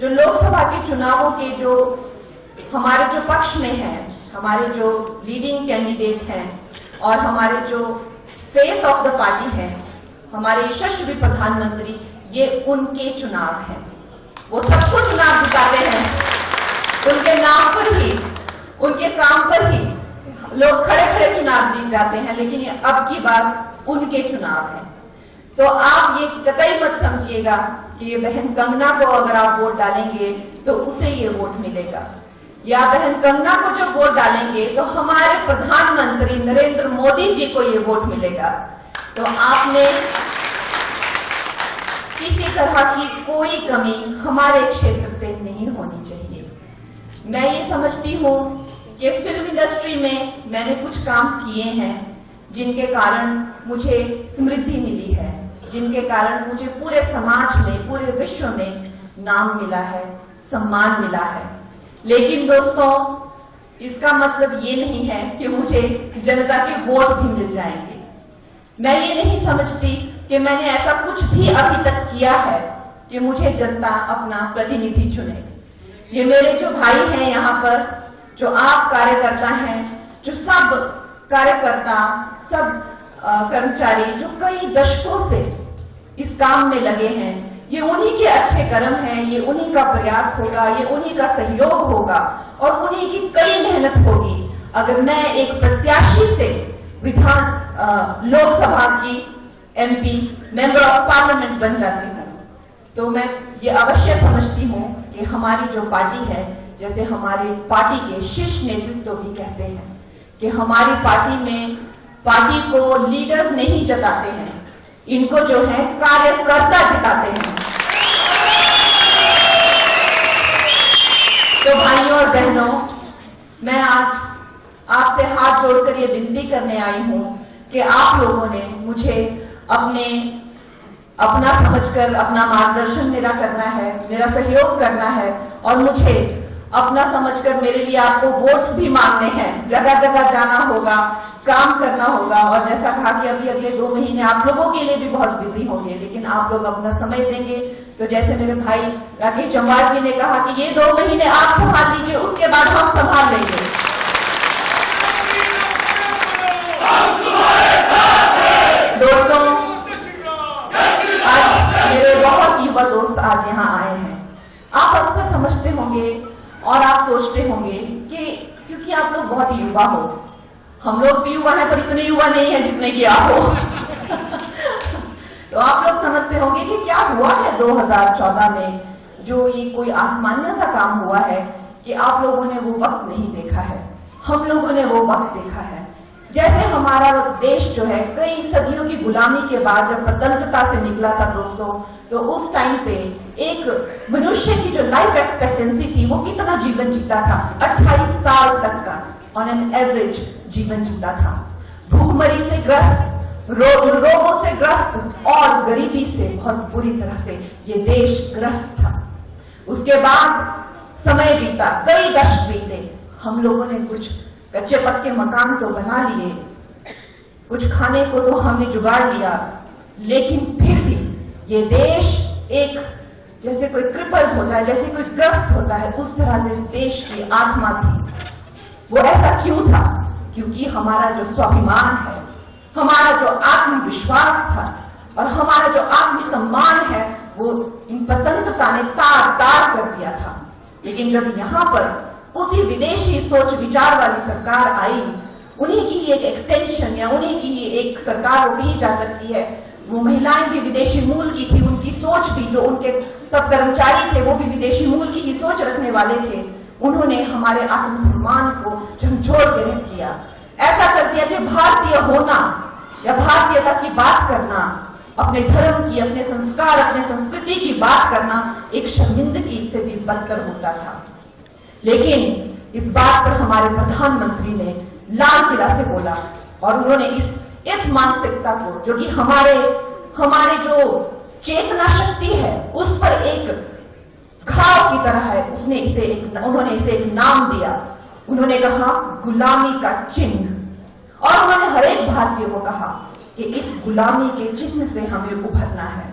जो लोकसभा के चुनावों के जो हमारे जो पक्ष में है, हमारे जो लीडिंग कैंडिडेट हैं और हमारे जो फेस ऑफ द पार्टी हैं, हमारे यशस्वी प्रधानमंत्री, ये उनके चुनाव हैं। वो सबको चुनाव जिताते हैं, उनके नाम पर ही, उनके काम पर ही लोग खड़े खड़े चुनाव जीत जाते हैं, लेकिन ये अब की बार उनके चुनाव हैं। तो आप ये कतई मत समझिएगा कि ये बहन कंगना को अगर आप वोट डालेंगे तो उसे ये वोट मिलेगा, या बहन कंगना को जो वोट डालेंगे तो हमारे प्रधानमंत्री नरेंद्र मोदी जी को ये वोट मिलेगा। तो आपने किसी तरह की कोई कमी हमारे क्षेत्र से नहीं होनी चाहिए। मैं ये समझती हूं कि फिल्म इंडस्ट्री में मैंने कुछ काम किए हैं जिनके कारण मुझे समृद्धि मिली है, जिनके कारण मुझे पूरे समाज में, पूरे विश्व में नाम मिला है, सम्मान मिला है। लेकिन दोस्तों, इसका मतलब ये नहीं है कि मुझे जनता के वोट भी मिल जाएंगे। मैं ये नहीं समझती कि मैंने ऐसा कुछ भी अभी तक किया है कि मुझे जनता अपना प्रतिनिधि चुने। ये मेरे जो भाई हैं यहाँ पर, जो आप कार्यकर्ता हैं, जो सब कार्यकर्ता, सब कर्मचारी जो कई दशकों से इस काम में लगे हैं, ये उन्हीं के अच्छे कर्म हैं, ये उन्हीं का प्रयास होगा, ये उन्हीं का सहयोग होगा और उन्हीं की कड़ी मेहनत होगी अगर मैं एक प्रत्याशी से लोकसभा की MP, मेंबर ऑफ पार्लियामेंट बन जाती हूँ। तो मैं ये अवश्य समझती हूँ कि हमारी जो पार्टी है, जैसे हमारे पार्टी के शीर्ष नेतृत्व भी कहते हैं कि हमारी पार्टी में पार्टी को लीडर्स नहीं जिताते हैं, इनको जो है कार्यकर्ता जिताते हैं। तो भाइयों और बहनों, मैं आज आपसे हाथ जोड़कर ये विनती करने आई हूं कि आप लोगों ने मुझे अपना समझकर अपना मार्गदर्शन मेरा करना है, मेरा सहयोग करना है और मुझे अपना समझकर मेरे लिए आपको वोट्स भी मांगने हैं, जगह जगह जाना होगा, काम करना होगा। और जैसा कहा कि अभी अगले 2 महीने आप लोगों के लिए भी बहुत बिजी होंगे, लेकिन आप लोग अपना समय देंगे। तो जैसे मेरे भाई राकेश जम्वाल जी ने कहा कि ये 2 महीने आप संभाल लीजिए, उसके बाद हम संभाल लेंगे। दोस्तों, आज मेरे बहुत युवा दोस्त आज यहाँ आए हैं। आप अक्सर समझते होंगे और आप सोचते होंगे कि क्योंकि आप लोग बहुत युवा हो, हम लोग भी युवा हैं पर इतने युवा नहीं है जितने कि आप हो। तो आप लोग समझते होंगे कि क्या हुआ है 2014 में, जो ये कोई आसमान्य सा काम हुआ है कि आप लोगों ने वो वक्त नहीं देखा है, हम लोगों ने वो वक्त देखा है। जैसे हमारा देश जो है कई सदियों की गुलामी के बाद जब स्वतंत्रता से निकला था दोस्तों, तो उस टाइम पे एक मनुष्य की जो लाइफ एक्सपेक्टेंसी थी वो कितना जीवन जीता था, 28 साल तक का ऑन एन एवरेज जीवन जीता था। भूखमरी से ग्रस्त, रोगों से ग्रस्त और गरीबी से बहुत बुरी तरह से ये देश ग्रस्त था। उसके बाद समय बीता, कई दशक बीते, हम लोगों ने कुछ कच्चे पक्के मकान तो बना लिए, कुछ खाने को तो हमने जुगाड़ लिया, लेकिन फिर भी ये देश एक जैसे कोई क्रिपल्ड होता है, जैसे कोई ग्रस्त होता है, उस तरह से इस देश की आत्मा थी। वो ऐसा क्यों था? क्योंकि हमारा जो स्वाभिमान है, हमारा जो आत्मविश्वास था और हमारा जो आत्मसम्मान है, वो इन स्वतंत्रता ने तार तार कर दिया था। लेकिन जब यहाँ पर उसी विदेशी सोच विचार वाली सरकार आई, उन्हीं की ही एक एक्सटेंशन या उन्हीं की ही एक सरकार वो कही जा सकती है, वो महिलाएं भी विदेशी मूल की थी, उनकी सोच भी, जो उनके सब कर्मचारी थे वो भी विदेशी मूल की ही सोच रखने वाले थे। उन्होंने हमारे आत्मसम्मान को झंझोड़ के रख दिया, ऐसा कर दिया कि भारतीय होना या भारतीयता की बात करना, अपने धर्म की, अपने संस्कार, अपने संस्कृति की बात करना एक शर्मिंदगी से भी बदतर होता था। लेकिन इस बात पर हमारे प्रधानमंत्री ने लाल किला से बोला और उन्होंने इस मानसिकता को, जो कि हमारे जो चेतना शक्ति है उस पर एक घाव की तरह है, उन्होंने इसे एक नाम दिया। उन्होंने कहा गुलामी का चिन्ह, और उन्होंने हर एक भारतीय को कहा कि इस गुलामी के चिन्ह से हमें उभरना है।